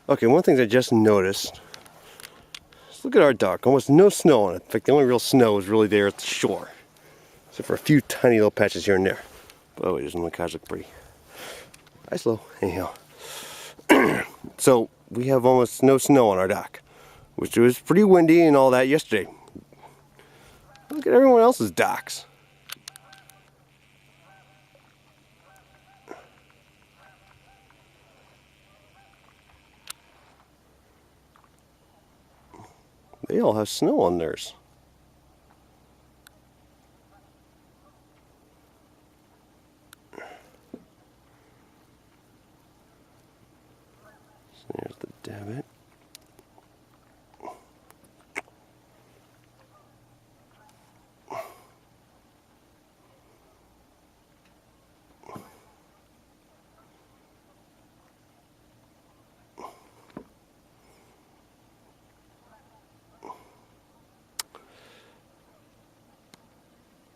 Okay, one thing I just noticed. Let's look at our dock. Almost no snow on it. In fact, the only real snow is really there at the shore. Except for a few tiny little patches here and there. But oh, doesn't the cottage look pretty? Hi, slow. Anyhow. So, we have almost no snow on our dock. Which was pretty windy and all that yesterday. Look at everyone else's docks. They all have snow on theirs. So there's the debit.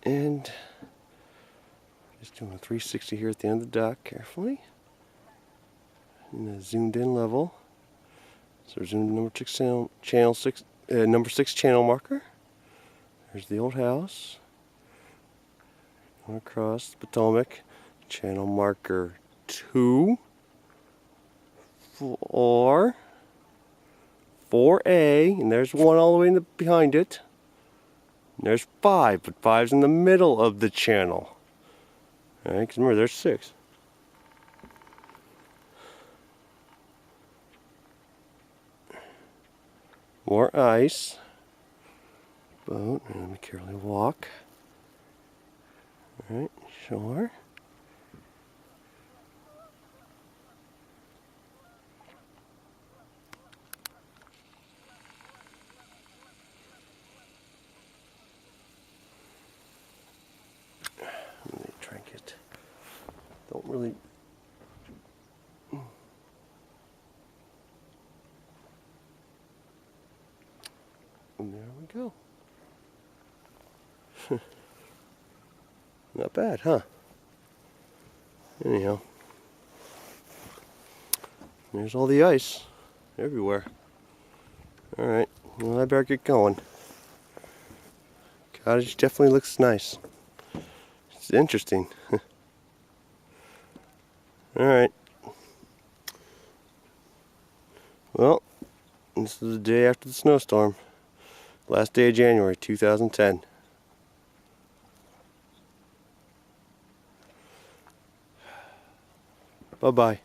And just doing a 360 here at the end of the dock carefully. In a zoomed in level. So we're zoomed to number 6 channel marker. There's the old house. Going across the Potomac. Channel marker 2. 4. 4A. And there's 1 all the way behind it. And there's 5, but 5's in the middle of the channel. Alright, because remember, there's 6. More ice. Boat. And let me carefully walk. Alright, shore. Let me try and get. Don't really. And there we go. Not bad, huh? Anyhow. There's all the ice everywhere. Alright, well I better get going. Cottage definitely looks nice. It's interesting. Alright. Well, this is the day after the snowstorm. Last day of January 2010. Bye-bye.